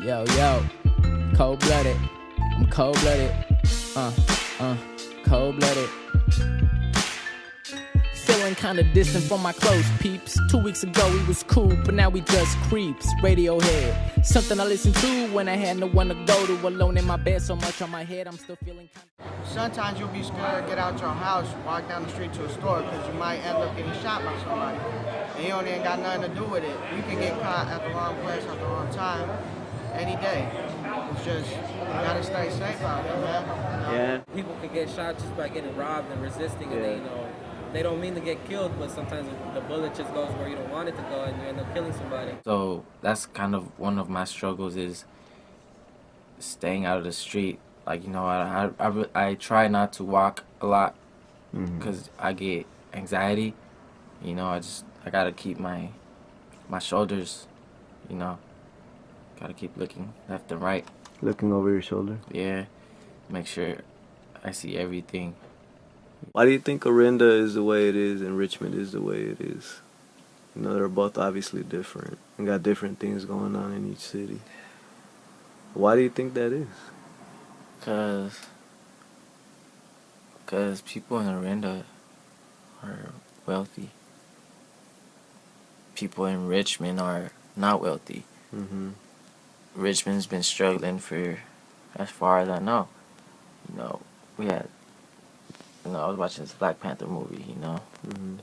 Yo, cold-blooded. I'm cold-blooded. Cold-blooded. Feeling kinda distant from my close peeps. 2 weeks ago we was cool, but now we just creeps. Radiohead, something I listened to when I had no one to go to. Alone in my bed, so much on my head, I'm still feeling kinda. Sometimes you'll be scared to get out your house, walk down the street to a store, because you might end up getting shot by somebody. And you ain't got nothing to do with it. You can get caught at the wrong place at the wrong time any day. It's just, you gotta stay safe out there, man. Yeah. People can get shot just by getting robbed and resisting, and they, they don't mean to get killed, but sometimes the bullet just goes where you don't want it to go, and you end up killing somebody. So that's kind of one of my struggles, is staying out of the street. Like, you know, I try not to walk a lot because I get anxiety. You know, I gotta keep my shoulders, you know, gotta keep looking left and right. Looking over your shoulder? Yeah, make sure I see everything. Why do you think Orinda is the way it is and Richmond is the way it is? You know, they're both obviously different and got different things going on in each city. Why do you think that is? Cause people in Orinda are wealthy. People in Richmond are not wealthy. Richmond's been struggling for as far as I know. You know, we had, you know, I was watching this Black Panther movie, you know, from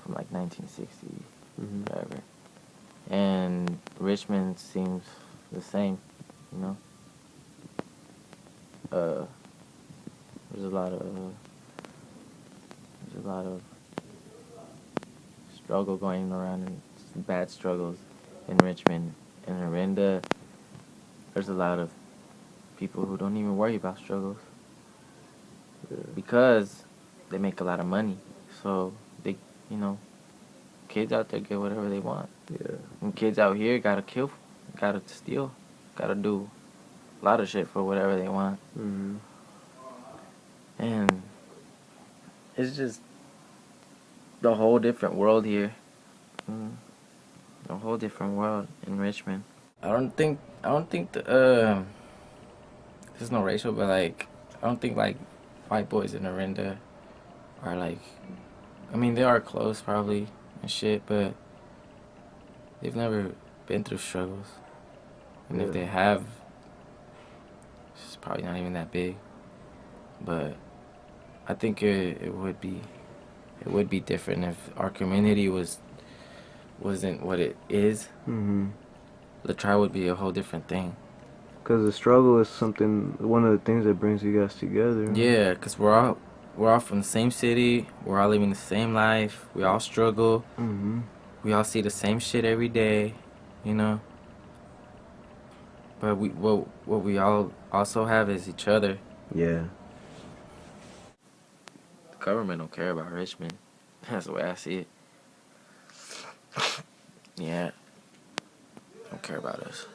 like 1960, whatever. And Richmond seems the same, you know. There's a lot of struggle going around, and bad struggles in Richmond. In Orinda, there's a lot of people who don't even worry about struggles because they make a lot of money. So they, you know, kids out there get whatever they want. Yeah. And kids out here gotta kill, gotta steal, gotta do a lot of shit for whatever they want. And it's just the whole different world here. A whole different world in Richmond. I don't think there's no racial, but like I don't think like white boys in Orinda are like, I mean they are close probably and shit, but they've never been through struggles. And if they have, it's probably not even that big. But I think it would be different if our community wasn't what it is. Latrobe would be a whole different thing. Because the struggle is one of the things that brings you guys together. Yeah, because we're all from the same city. We're all living the same life. We all struggle. We all see the same shit every day, you know. But what we all also have is each other. Yeah. The government don't care about Richmond. That's the way I see it. Yeah. Don't care about us.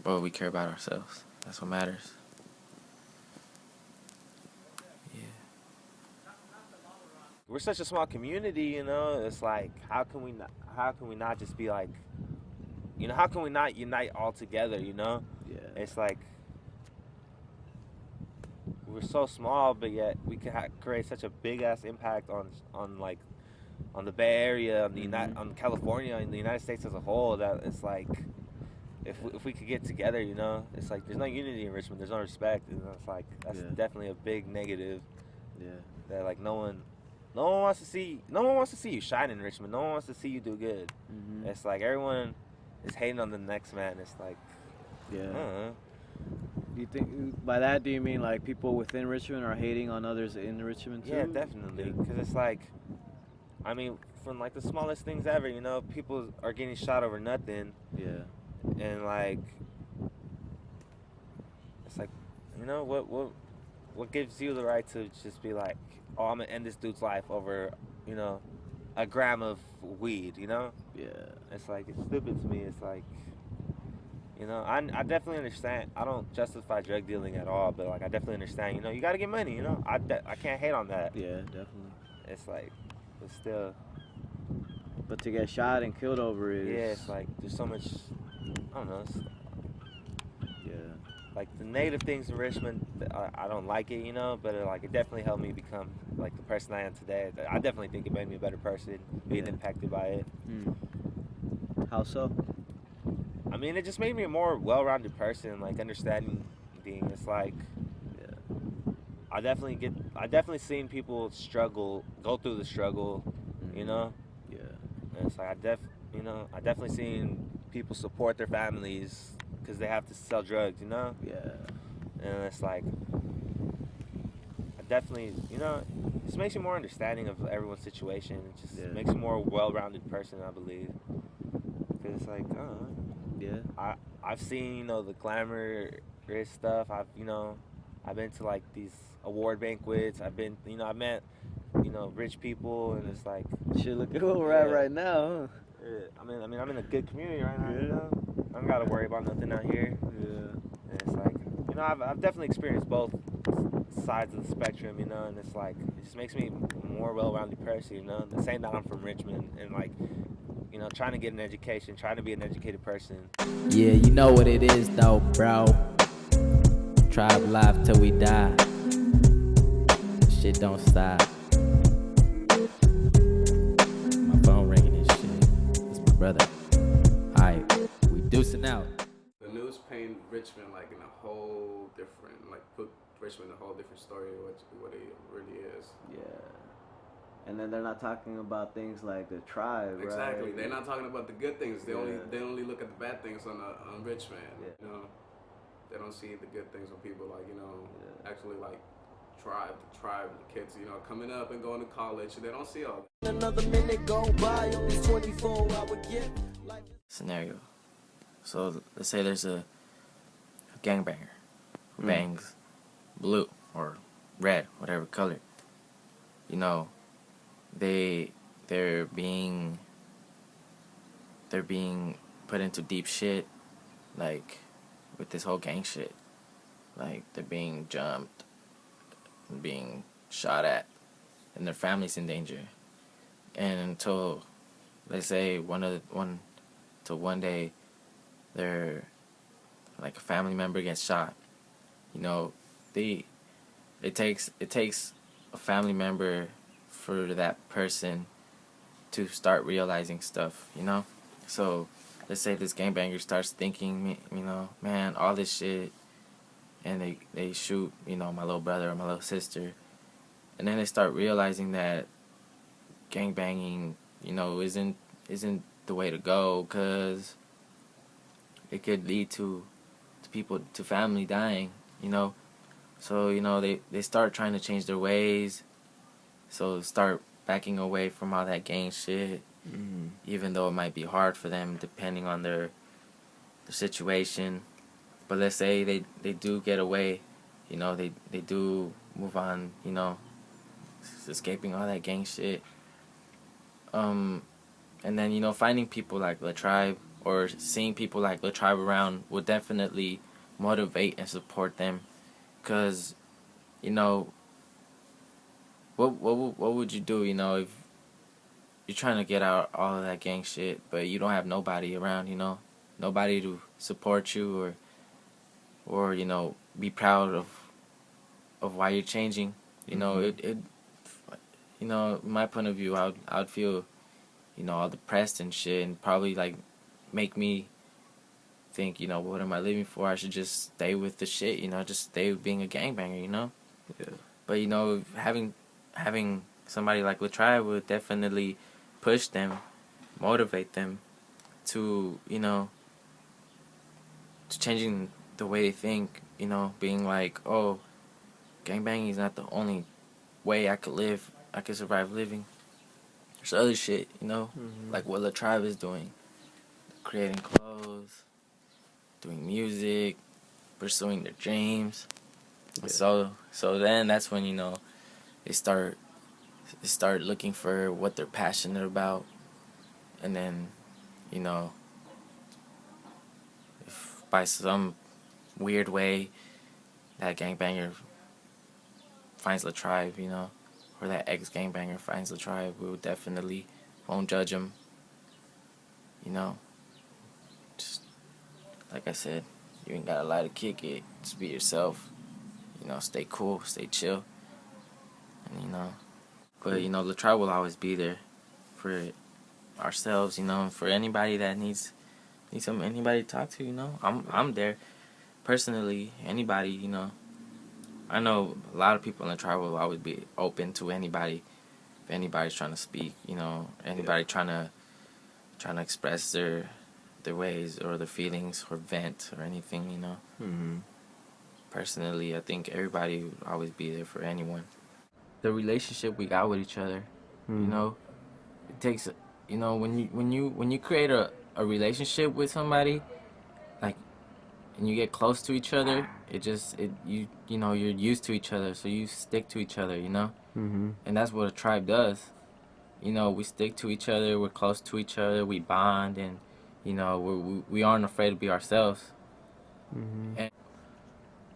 But we care about ourselves. That's what matters. Yeah. We're such a small community, you know. It's like, how can we not just be like, you know, how can we not unite all together, you know? Yeah. It's like, we're so small, but yet we can create such a big ass impact on the Bay Area, on California, and the United States as a whole. That it's like, if we could get together, you know, it's like there's no unity in Richmond, there's no respect, and it's like that's definitely a big negative. Yeah. That like no one wants to see you shine in Richmond. No one wants to see you do good. It's like everyone is hating on the next man. It's like, Do you think by that, do you mean like people within Richmond are hating on others in Richmond too? Yeah, definitely. Because it's like, I mean, from like the smallest things ever, you know, people are getting shot over nothing. Yeah. And like, it's like, you know, what gives you the right to just be like, oh, I'm gonna end this dude's life over, you know, a gram of weed, you know? Yeah. It's like, it's stupid to me. It's like, you know, I definitely understand. I don't justify drug dealing at all, but like I definitely understand. You know, you gotta get money. You know, I can't hate on that. Yeah, definitely. It's like, but still. But to get shot and killed over it. Yeah, it's like there's so much I don't know. It's, Yeah. like the negative things in Richmond, I don't like it, you know. But like it definitely helped me become like the person I am today. I definitely think it made me a better person being Yeah. impacted by it. How so? I mean, it just made me a more well-rounded person, like understanding things. It's like Yeah. I definitely seen people struggle, go through the struggle, you know. Yeah. And it's like I definitely seen people support their families because they have to sell drugs, you know. Yeah. And it's like I definitely, you know, it just makes you more understanding of everyone's situation. It just Yeah. makes you a more well-rounded person, I believe. Because it's like, Yeah. I've seen, you know, the glamorous stuff. I've been to like these award banquets. I've met, you know, rich people, and it's like, Shit, look at where we're at Yeah. right now, I'm in a good community right now. Yeah. You know, I don't gotta worry about nothing out here. huh? Yeah. And it's like, you know, I've definitely experienced both sides of the spectrum, you know, and it's like, it just makes me a more well-rounded person, you know. The same that I'm from Richmond, and like, you know, trying to get an education, trying to be an educated person. Yeah, you know what it is though, bro. Tribe life till we die. Shit don't stop. My phone ringing and shit. It's my brother. Alright, we deucing out. The news paint Richmond like in a whole different, like put Richmond in a whole different story of what it really is. Yeah. And then they're not talking about things like the tribe, Exactly. right? They're not talking about the good things. They Yeah. only look at the bad things on Richmond. Yeah. You know, they don't see the good things when people like, you know, Yeah. actually like the tribe kids, you know, coming up and going to college. They don't see all that. Another minute go by on this 24-hour gift. Scenario. So let's say there's a gangbanger who bangs blue or red, whatever color. You know, they're being put into deep shit, like with this whole gang shit. Like they're being jumped, and being shot at, and their family's in danger. And until, let's say, one day, their like a family member gets shot. You know, it takes a family member for that person to start realizing stuff, you know? So, let's say this gangbanger starts thinking, you know, man, all this shit, and they shoot, you know, my little brother or my little sister, and then they start realizing that gangbanging, you know, isn't the way to go, because it could lead to family dying, you know? So, you know, they start trying to change their ways, so start backing away from all that gang shit, even though it might be hard for them depending on their situation. But let's say they do get away, you know, they do move on, you know, escaping all that gang shit. And then, you know, finding people like La Tribe or seeing people like La Tribe around would definitely motivate and support them. Because, you know, what would you do, you know, if you're trying to get out all of that gang shit, but you don't have nobody around, you know, nobody to support you or you know, be proud of why you're changing, you know, it you know, in my point of view, I would feel, you know, all depressed and shit, and probably like make me think, you know, what am I living for? I should just stay with the shit, you know, just stay with being a gangbanger, you know. Yeah. But you know, having somebody like La Tribe would definitely push them, motivate them to, you know, to changing the way they think, you know, being like, oh, gangbanging is not the only way I could survive living. There's other shit, you know, like what La Tribe is doing, creating clothes, doing music, pursuing their dreams. Yeah. So then that's when, you know, they start looking for what they're passionate about, and then, you know, if by some weird way that gangbanger finds La Tribe, you know, or that ex-gangbanger finds La Tribe, we will definitely won't judge him, you know, just like I said, you ain't gotta lie to kick it. Just be yourself. You know, stay cool, stay chill. And, you know, but, you know, the tribe will always be there for ourselves, you know, and for anybody that needs anybody to talk to, you know. I'm there. Personally, anybody, you know. I know a lot of people in the tribe will always be open to anybody. If anybody's trying to speak, you know, anybody trying to express their ways or their feelings or vent or anything, you know. Mm-hmm. Personally, I think everybody would always be there for anyone. The relationship we got with each other, you know, it takes, you know, when you create a relationship with somebody, like, and you get close to each other, you know, you're used to each other, so you stick to each other, you know. Mm-hmm. And that's what a tribe does. You know, we stick to each other, we're close to each other, we bond, and, you know, we aren't afraid to be ourselves. Mm-hmm. And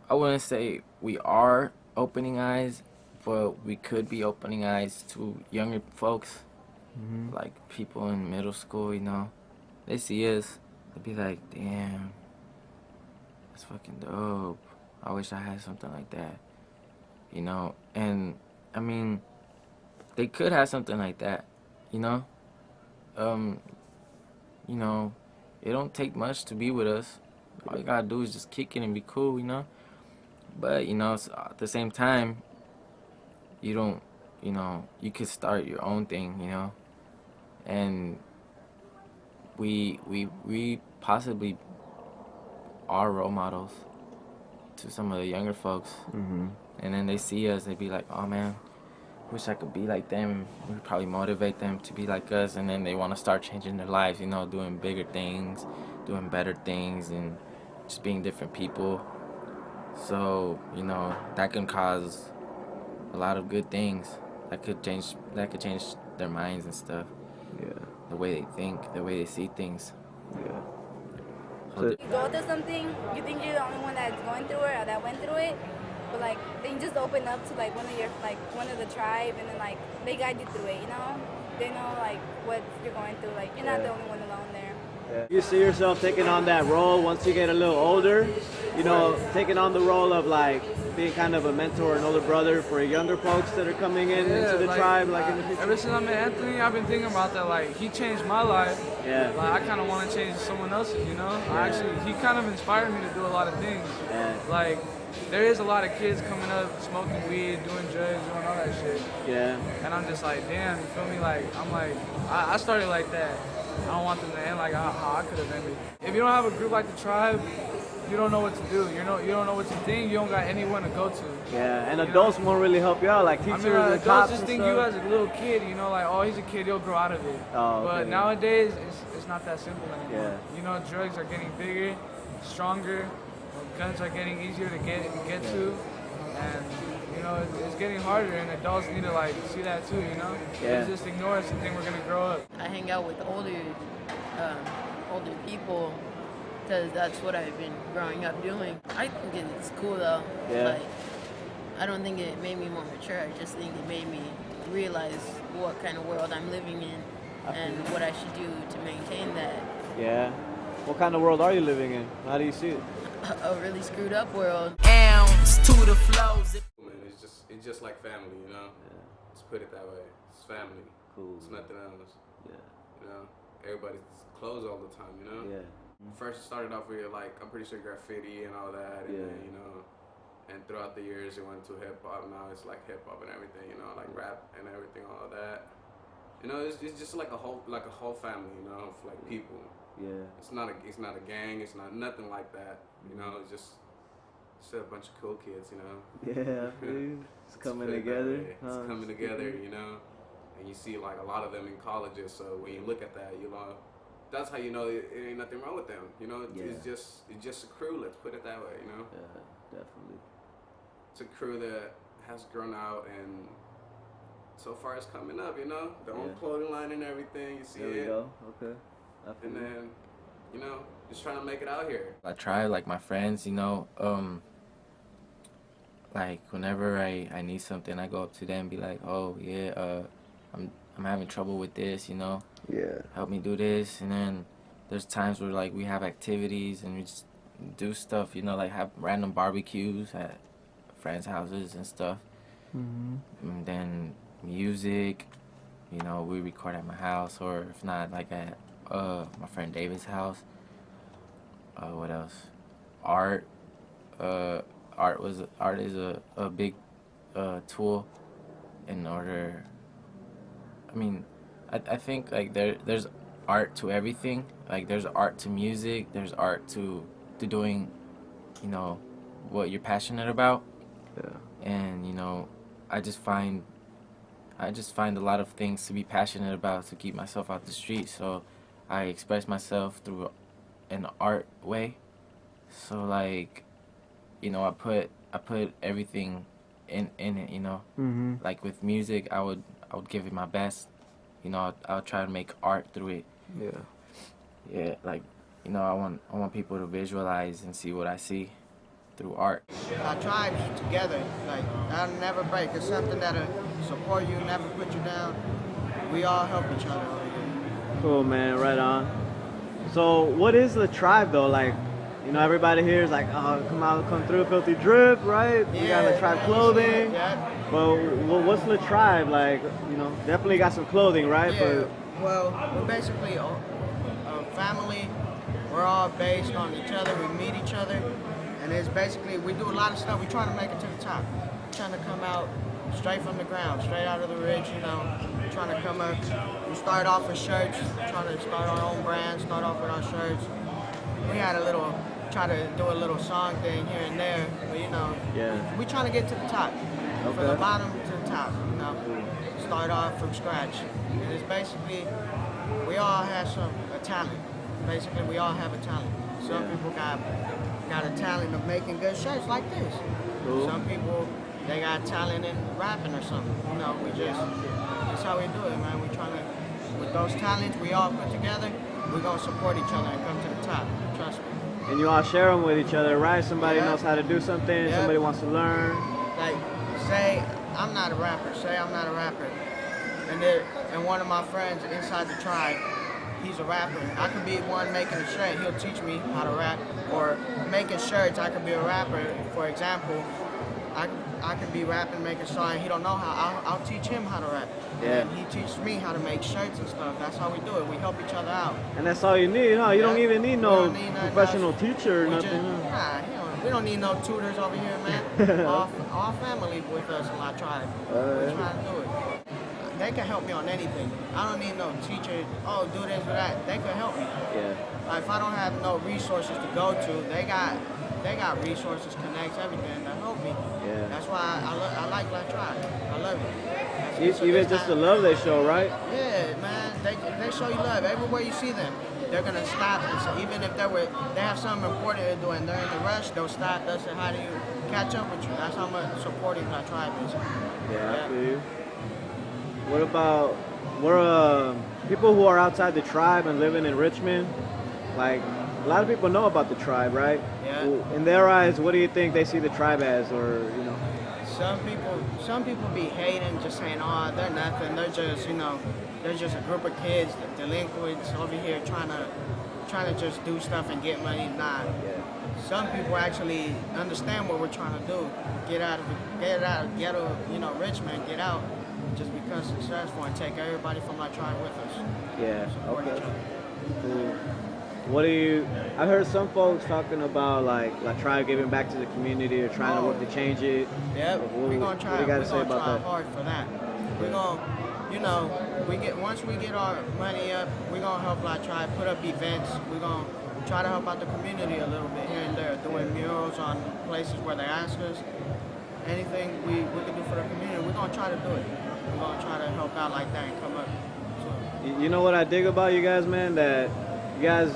I wouldn't say we are opening eyes, but we could be opening eyes to younger folks, like people in middle school, you know. They see us, they'd be like, damn, that's fucking dope. I wish I had something like that, you know. And, I mean, they could have something like that, you know. You know, it don't take much to be with us. All you gotta do is just kick it and be cool, you know. But, you know, at the same time, you don't, you know, you could start your own thing, you know. And we possibly are role models to some of the younger folks. Mm-hmm. And then they see us, they be like, oh man, wish I could be like them. We probably motivate them to be like us, and then they want to start changing their lives, you know, doing bigger things, doing better things, and just being different people. So, you know, that can cause a lot of good things. That could change their minds and stuff. Yeah. The way they think, the way they see things. Yeah. So You go through something, you think you're the only one that's going through it or that went through it, but like then you just open up to like one of the tribe, and then like they guide you through it, you know? They know like what you're going through, like you're not the only one alone there. You see yourself taking on that role once you get a little older, you know, taking on the role of like being kind of a mentor, an older brother for younger folks that are coming in into the tribe, like in the future? Ever since I met Anthony, I've been thinking about that. Like, he changed my life. Yeah. Like, I kind of want to change someone else's, you know? Yeah. He kind of inspired me to do a lot of things. Yeah. Like, there is a lot of kids coming up, smoking weed, doing drugs, doing all that shit. Yeah. And I'm just like, damn, you feel me? Like, I started like that. I don't want them to end like how I could have ended. If you don't have a group like the tribe, you don't know what to do. You don't know what to think. You don't got anyone to go to. Yeah, and adults won't really help you out, like teachers and adults cops just and think stuff. you as a little kid, you know, like, oh, he's a kid, he'll grow out of it. Oh, but okay. nowadays, it's not that simple anymore. Yeah. You know, drugs are getting bigger, stronger, guns are getting easier to get to, and, you know, it's getting harder, and adults need to, like, see that too, you know? Yeah. They just ignore us and think we're going to grow up. I hang out with older people because that's what I've been growing up doing. I think it's cool though. Yeah. Like, I don't think it made me more mature. I just think it made me realize what kind of world I'm living in and what I should do to maintain that. Yeah. What kind of world are you living in? How do you see it? A really screwed up world. Ounce to the flows. Man, it's just like family, you know. Yeah. Let's put it that way. It's family. Cool. It's nothing else. Yeah. You know, everybody's close all the time. You know. Yeah. First it started off with like I'm pretty sure graffiti and all that, and then, you know, and throughout the years it went to hip hop. Now it's like hip hop and everything. You know, like rap and everything, all of that. You know, it's just like a whole family. You know, of like people. Yeah. It's not a gang. It's not nothing like that. You know, it's just a bunch of cool kids. You know. Yeah, dude. It's coming together. It's coming together. You know, and you see like a lot of them in colleges. So when you look at that, you know, that's how you know it ain't nothing wrong with them. You know, it's just a crew. Let's put it that way. You know. Yeah, definitely. It's a crew that has grown out and so far it's coming up. You know, their own clothing line and everything. You see there we go. Okay. And then, you know, just trying to make it out here. I try, like my friends, you know, like whenever I need something, I go up to them and be like, oh yeah, I'm having trouble with this, you know. Yeah. Help me do this. And then there's times where like we have activities and we just do stuff, you know, like have random barbecues at friends' houses and stuff. And then music, you know, we record at my house, or if not, like at my friend David's house. What else? Art. Art is a big tool in order. I mean, I think like there's art to everything. Like there's art to music. There's art to doing, you know, what you're passionate about. Yeah. And you know, I just find a lot of things to be passionate about to keep myself out the street. So I express myself through an art way. So like, you know, I put everything in it, you know. Like with music, I would give it my best. You know, I'll try to make art through it. Yeah. Yeah, like, you know, I want people to visualize and see what I see through art. Our tribe's together, like, that'll never break. It's something that'll support you, never put you down. We all help each other over here. Cool, man, right on. So what is the tribe though? Like, you know, everybody here is like, oh, come through, Filthy Drip, right? We got the tribe clothing. Yeah. Well, what's the tribe? Like, you know, definitely got some clothing, right? Yeah, well, we're basically a family. We're all based on each other. We meet each other. And it's basically, we do a lot of stuff. We're trying to make it to the top. We're trying to come out straight from the ground, straight out of the ridge, you know. We're trying to come up. We start off with shirts. We're trying to start our own brand, start off with our shirts. We had try to do a little song thing here and there, but you know, we're trying to get to the top. From the bottom to the top, you know. Start off from scratch. And it's basically, we all have a talent. Basically, we all have a talent. Some people got a talent of making good shirts like this. Some people, they got talent in rapping or something. You know, that's how we do it, man. We trying to, with those talents we all put together, we're gonna support each other and come to the top. Trust me. And you all share them with each other, right? Somebody knows how to do something, somebody wants to learn. Like, say I'm not a rapper, and one of my friends inside the tribe, he's a rapper. I could be one making a shirt, he'll teach me how to rap. Or making shirts, I could be a rapper. For example, I could be rapping, making a song, he don't know how, I'll teach him how to rap. Yeah. And he teaches me how to make shirts and stuff. That's how we do it. We help each other out. And that's all you need, huh? You don't even need no professional teacher or nothing. We don't need no tutors over here, man. all family with us in our tribe. We're trying to do it. They can help me on anything. I don't need no teacher, oh, do this or that. They can help me. Yeah. Like, if I don't have no resources to go to, they got resources, connects, everything to help me. Yeah. That's why I like Black Tribe. I love it. Even just the love they show, right? Yeah, man. They show you love. Everywhere you see them, they're gonna stop. And even if they have something important to do and they're in the rush, they'll stop. They'll say, how do you catch up with you? That's how much supporting Black Tribe is. Yeah, I feel you. What about people who are outside the tribe and living in Richmond? Like, a lot of people know about the tribe, right? Yeah. In their eyes, what do you think they see the tribe as, or you know? Some people be hating, just saying, oh, they're nothing. They're just, you know, they're just a group of kids, delinquents over here trying to just do stuff and get money. Nah. Some people actually understand what we're trying to do. Get out of ghetto, you know, Richmond, get out, just become successful and take everybody from my tribe with us. Yeah. Support each Okay. other. Cool. What do you? I heard some folks talking about like tribe giving back to the community or trying to work to change it. Yeah, we're gonna try. What do you got to say about that? Hard for that. We're gonna, you know, once we get our money up, we're gonna help our tribe put up events. We're gonna try to help out the community a little bit here and there, doing murals on places where they ask us. Anything we can do for the community, we're gonna try to do it. We're gonna try to help out like that and come up. You know what I dig about you guys, man? That you guys,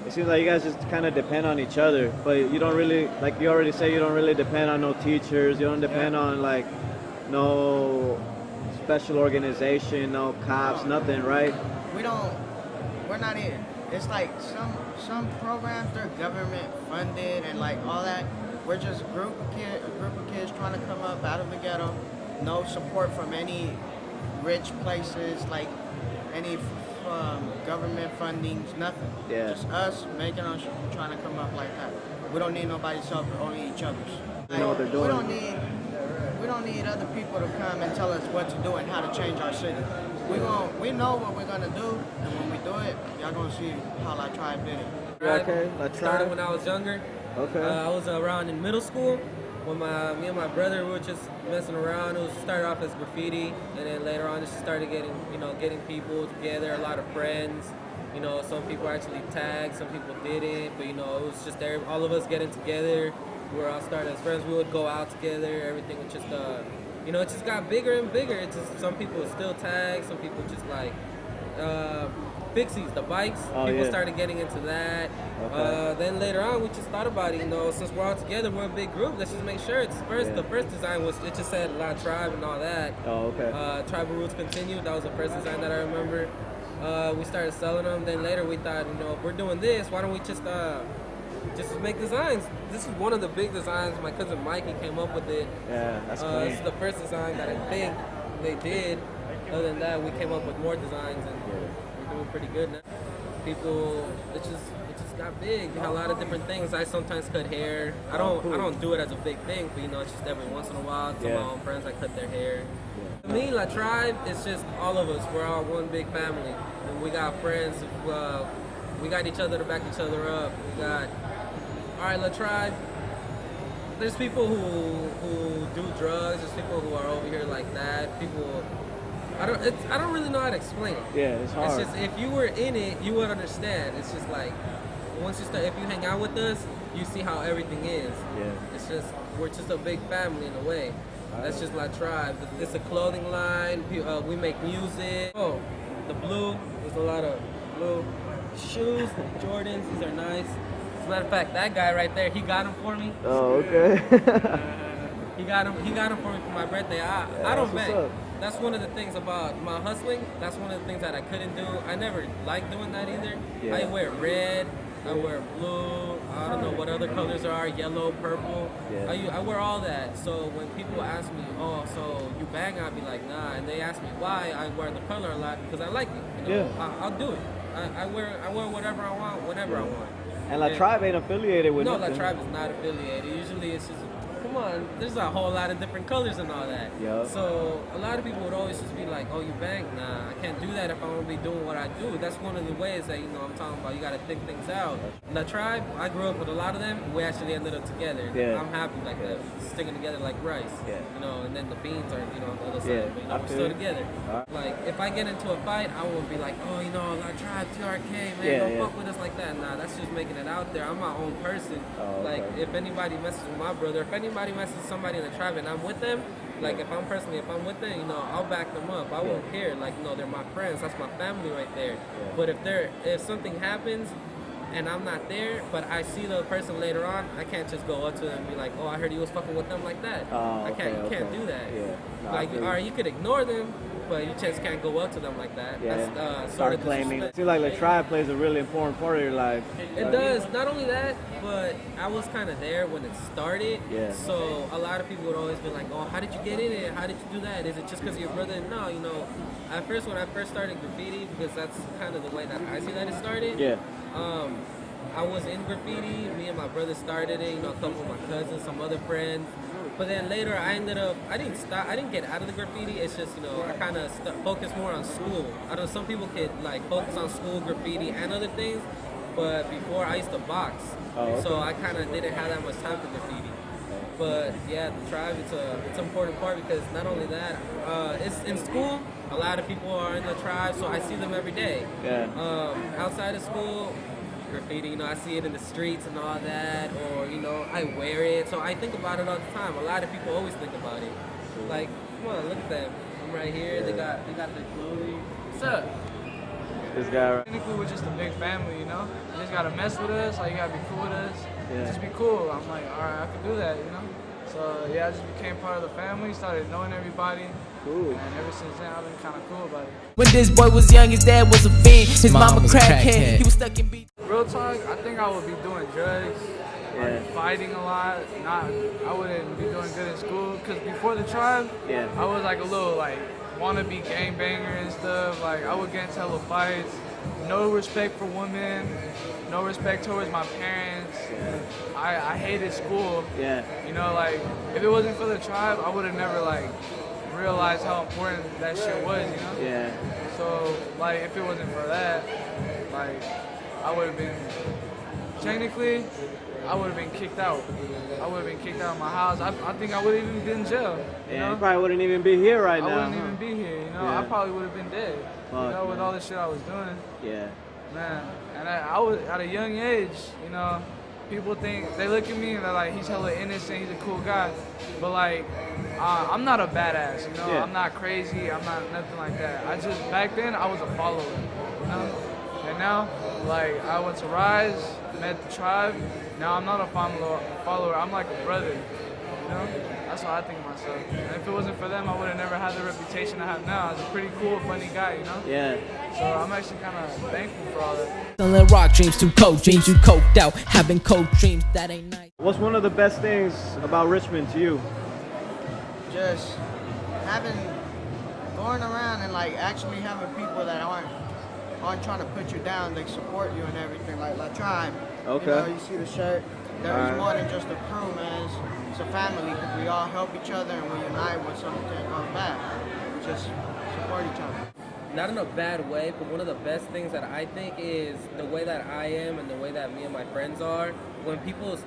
it seems like you guys just kind of depend on each other, but you don't really, like you already say, you don't really depend on no teachers. You don't depend on like no special organization, no cops, nothing, right? We're not in. It's like some programs, they're government funded and like all that. We're just a group of kids trying to come up out of the ghetto. No support from any rich places, like any government fundings, nothing. Yeah. Just us making us trying to come up like that. We don't need nobody's help, only each other's. You know what they're doing. We don't need other people to come and tell us what to do and how to change our city. We know what we're gonna do, and when we do it, y'all gonna see how La Tribe did it. Okay, La Tribe. Started when I was younger. Okay. I was around in middle school when me and my brother we were just messing around. It was started off as graffiti, and then later on just started getting people together, a lot of friends. You know, some people actually tagged, some people didn't, but it was just all of us getting together. We were all started as friends. We would go out together. Everything was just it just got bigger and bigger. It's just some people would still tag, some people just like Pixies, the bikes. People started getting into that. Okay. Then later on, we just thought about it. Since we're all together, we're a big group. Let's just make sure it's first. The first design it just said La Tribe and all that. Oh, okay. Tribal Roots Continued. That was the first design that I remember. We started selling them. Then later we thought, if we're doing this, why don't we just make designs? This is one of the big designs. My cousin Mikey came up with it. Yeah, that's cool. This is the first design that I think they did. Other than that, we came up with more designs, and we're doing pretty good now. People, it just got big. A lot of different things. I sometimes cut hair. I don't do it as a big thing, but it's just every once in a while. To my own friends, I cut their hair. To me, La Tribe is just all of us. We're all one big family, and we got friends. We got each other to back each other up. We got, all right, La Tribe. There's people who do drugs. There's people who are over here like that. People. I don't really know how to explain it. Yeah, it's hard. It's just if you were in it, you would understand. It's just like once you start, if you hang out with us, you see how everything is. Yeah. It's just we're just a big family in a way. That's just La Tribe. It's a clothing line. We make music. Oh, the blue. There's a lot of blue shoes. Jordans. These are nice. As a matter of fact, that guy right there, he got them for me. Oh, okay. He got them for me for my birthday. I don't beg. That's one of the things about my hustling. That's one of the things that I couldn't do. I never liked doing that either. Yeah. I wear red. I wear blue. I don't know what other colors are. Yellow, purple. Yeah. I wear all that. So when people ask me, oh, so you bang, I'll be like, nah. And they ask me why I wear the color a lot, because I like it. I'll do it. I wear whatever I want, whenever I want. And La Tribe ain't affiliated with No, nothing. La Tribe is not affiliated. Usually it's just, come on, there's a whole lot of different colors and all that. Yep. So a lot of people would always just be like, oh, you bang? Nah, I can't do that if I want to be doing what I do. That's one of the ways that, I'm talking about. You got to think things out. La Tribe, I grew up with a lot of them. We actually ended up together. Yeah. I'm happy like that. Sticking together like rice. Yeah. And then the beans are, on the other side. Yeah, But, we're still together. Like, if I get into a fight, I won't be like, oh, La Tribe, TRK, man, don't fuck with us like that. Nah, that's just making it out there. I'm my own person. Okay. Like, if anybody messes with my brother, if anybody messes with somebody in the tribe and I'm with them, like if I'm with them, I'll back them up. I won't care. Like, they're my friends. That's my family right there. Yeah. But if something happens and I'm not there, but I see the person later on, I can't just go up to them and be like, oh, I heard you was fucking with them like that. Oh, You can't do that. Yeah. No, Like, all right, you could ignore them, but you just can't go up to them like that. Yeah. That's Start claiming. It seems like La Tribe plays a really important part of your life. It does. Not only that, but I was kind of there when it started. Yeah. So a lot of people would always be like, oh, how did you get in it? How did you do that? Is it just because of your brother? No, at first when I first started graffiti, because that's kind of the way that I see that it started. Yeah. I was in graffiti. Me and my brother started it. A couple of my cousins, some other friends. But then later, I didn't stop. I didn't get out of the graffiti. It's just, I kind of focused more on school. I know some people could focus on school, graffiti, and other things. But before, I used to box. Oh, okay. So I kind of didn't have that much time for graffiti. But yeah, the tribe, it's an important part because not only that, it's in school. A lot of people are in the tribe, so I see them every day. Yeah. Outside of school, graffiti, I see it in the streets and all that, or, I wear it, so I think about it all the time. A lot of people always think about it. Like, come on, look at them. I'm right here, they got their clothing. What's up? This guy right. Technically, we're just a big family, You just gotta mess with us, you gotta be cool with us. Yeah. Just be cool. I'm like, all right, I can do that, So, yeah, I just became part of the family, started knowing everybody. Cool. And ever since then, I've been kind of cool about it. When this boy was young, his dad was a fiend. His mama crackhead. He was stuck in beat. Real talk, I think I would be doing drugs, fighting a lot. I wouldn't be doing good in school. Because before the tribe, I was like a little want to be gangbangers and stuff. Like, I would get into hella fights. No respect for women. No respect towards my parents. I hated school. Yeah. You know, like, if it wasn't for the tribe, I would have never, like, realized how important that shit was, you know? Yeah. So, like, if it wasn't for that, like, I would have been, technically, I would have been kicked out. I would have been kicked out of my house. I think I would have even been in jail. You know? You probably wouldn't even be here right now. I wouldn't even be here, you know? Yeah. I probably would have been dead, you know, with all the shit I was doing. Yeah. Man, and I was, at a young age, you know, people think, they look at me and they're like, he's hella innocent, he's a cool guy. But like, I'm not a badass, you know? Yeah. I'm not crazy, I'm not nothing like that. I just, back then, I was a follower, you know? And now, like, I went to Rise, met the tribe. Now I'm not a follower, I'm like a brother, you know? That's what I think of myself. And if it wasn't for them, I would have never had the reputation I have now. I was a pretty cool, funny guy, you know? Yeah. So I'm actually kind of thankful for all that. Selling rock dreams to coke dreams, you coked out, having coke dreams, that ain't nice. What's one of the best things about Richmond to you? Just going around and like actually having people that aren't trying to put you down, they support you and everything, like La Tribe. Okay. You know, you see the shirt, there is Alright. more than just a crew, man. It's a family because we all help each other and we unite when something goes bad. We just support each other. Not in a bad way, but one of the best things that I think is the way that I am and the way that me and my friends are. When people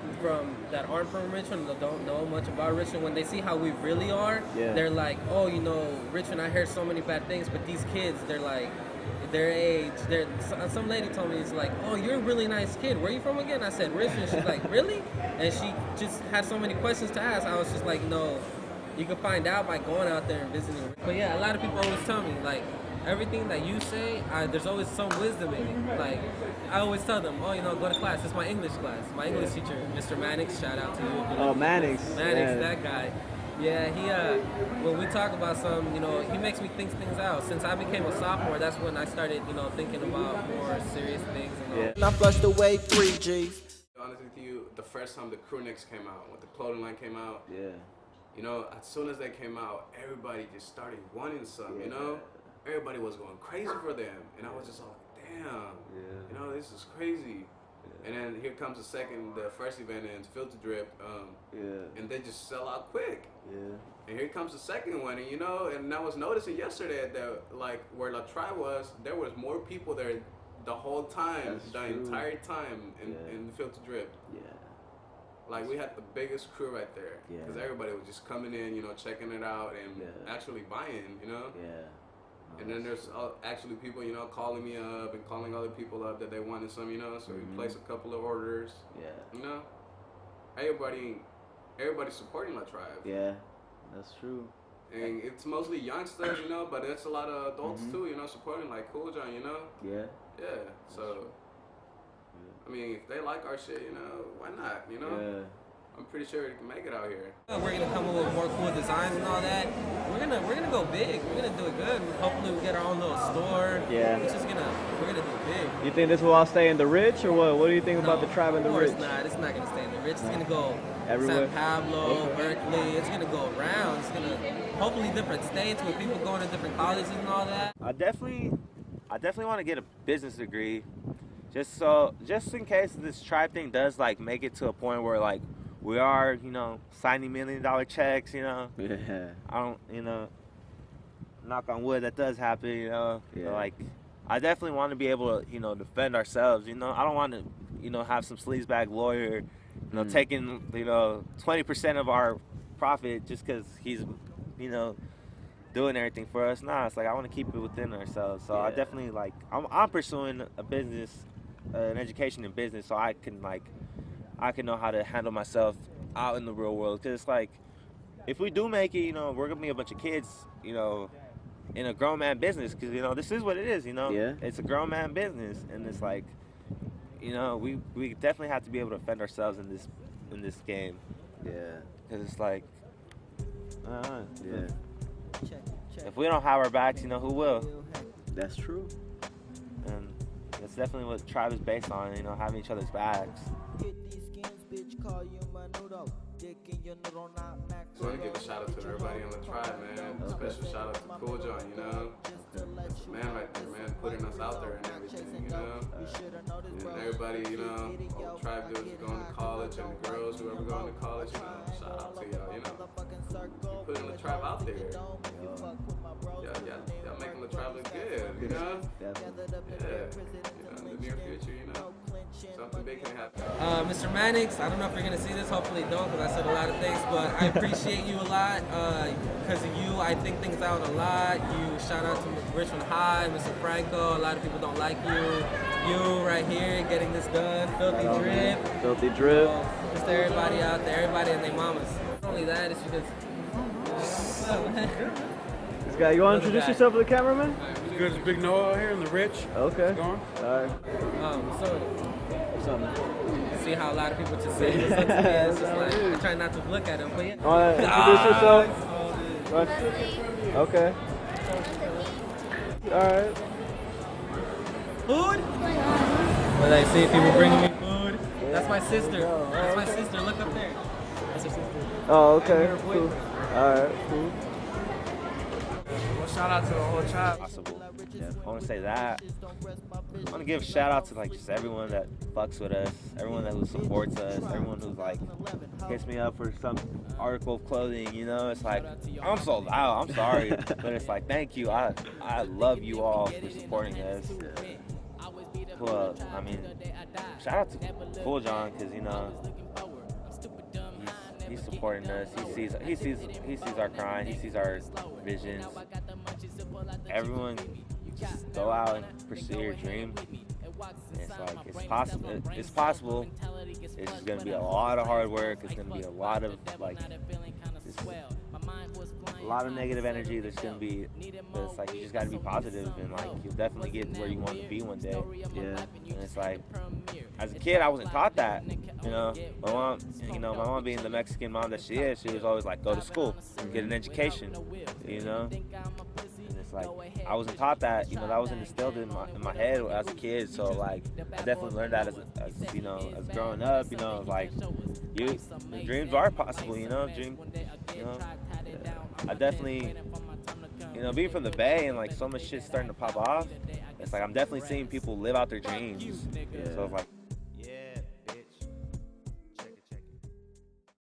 that aren't from Richmond, that don't know much about Richmond, when they see how we really are, they're like, oh, you know, Richmond, I heard so many bad things, but these kids, they're like, their age, some lady told me, it's like, oh, you're a really nice kid. Where are you from again? I said, Richmond. She's like, really? And she just had so many questions to ask. I was just like, no, you can find out by going out there and visiting. But yeah, a lot of people always tell me, like, everything that you say, there's always some wisdom in it. Like, I always tell them, oh, you know, go to class. It's my English class. My English teacher, Mr. Mannix, shout out to you. Oh, Mannix. Mannix, that guy. Yeah, he, when we talk about some, you know, he makes me think things out. Since I became a sophomore, that's when I started, you know, thinking about more serious things and all. And I flushed away 3 G's. Honestly with you, the first time the crew necks came out, when the clothing line came out, you know, as soon as they came out, everybody just started wanting some, you know? Everybody was going crazy for them. And I was just like, damn, you know, this is crazy. And then here comes the first event in Filter Drip, and they just sell out quick. And here comes the second one, and you know, and I was noticing yesterday that like where La Tribe was, there was more people there the whole time, entire time in Filter Drip. Like we had the biggest crew right there, because everybody was just coming in, you know, checking it out and actually buying, you know. And then there's actually people, you know, calling me up and calling other people up that they wanted some, you know. So we placed a couple of orders. You know, everybody's supporting La Tribe. Yeah, that's true. And it's mostly youngsters, you know, but it's a lot of adults too, you know, supporting like Cool John, you know. Yeah. So, I mean, if they like our shit, you know, why not? You know. I'm pretty sure we can make it out here. We're gonna come up with more cool designs and all that. We're gonna go big. We're gonna do it good. Hopefully we get our own little store. Yeah. We're gonna do it big. You think this will all stay in the Rich or what? What do you think about the Tribe in the Rich? Of course not. It's not gonna stay in the Rich. It's gonna go everywhere. San Pablo, Berkeley. It's gonna go around. It's gonna hopefully different states with people going to different colleges and all that. I definitely want to get a business degree, just in case this Tribe thing does like make it to a point where like we are, you know, signing $1 million checks, you know. I don't, you know, knock on wood, that does happen, you know. But, like, I definitely want to be able to, you know, defend ourselves, you know. I don't want to, you know, have some sleazebag lawyer, you know, taking, you know, 20% of our profit just because he's, you know, doing everything for us. Nah, it's like I want to keep it within ourselves. So I definitely, like, I'm pursuing a business, an education in business, so I can know how to handle myself out in the real world. Because it's like, if we do make it, you know, we're going to be a bunch of kids, you know, in a grown man business. Because, you know, this is what it is, you know. It's a grown man business. And it's like, you know, we definitely have to be able to defend ourselves in this game. Because it's like, if we don't have our backs, you know, who will? That's true. And that's definitely what Tribe is based on, you know, having each other's backs. I want to give a shout out to everybody on the tribe, man. A special shout out to Cool John, you know. That's the man right there, man, putting us out there and everything, you know. And everybody, you know, all the tribe dudes going to college and the girls, whoever going to college, you know, shout out to y'all, you know. You putting the tribe out there. Y'all making the tribe look good, you know. Yeah. You know, in the near future, you know, something big can happen. Mr. Mannix, I don't know if you're gonna see this, hopefully don't, because I said a lot of things, but I appreciate you a lot. Because of you, I think things out a lot. You shout out to Richmond High, Mr. Franco. A lot of people don't like you. You right here getting this done. Filthy Drip. Filthy Drip. Just everybody out there, everybody and their mamas. Not only that, it's because. This guy, you want to introduce yourself to the cameraman? Good, it's Big Noah out here in the Rich. Okay. Going? Alright. So. What's up, man? See how a lot of people just say this up to me. It's just like, I try not to look at them, but yeah. Want to introduce yourself? Okay. Alright. Food? Well, I see people bringing me food. That's my sister. That's my sister. Look up there. That's her sister. Oh, okay. Cool. Alright, cool. Well, shout out to the whole tribe. Possible. Yeah, I want to say that. I want to give a shout out to like just everyone that fucks with us, everyone that supports us, everyone who's like hits me up for some article of clothing. You know, it's like I'm sold out. I'm sorry, but it's like thank you. I love you all for supporting us. Well, I mean, shout out to Cool John because you know he's supporting us. He sees our grind. He sees our visions. Everyone. Just go out and pursue your dream. It's like it's possible. It's possible. It's just gonna be a lot of hard work. It's gonna be a lot of like, a lot of negative energy. There's gonna be. But it's like you just gotta be positive and like you'll definitely get where you want to be one day. Yeah. And it's like, as a kid, I wasn't taught that. You know, my mom being the Mexican mom that she is, she was always like, go to school, get an education. You know. It's like I wasn't taught that, you know, that wasn't instilled in my head as a kid. So like I definitely learned that as you know, as growing up, you know, like the dreams are possible, you know, I definitely, you know, being from the Bay and like so much shit's starting to pop off, it's like I'm definitely seeing people live out their dreams. So it's like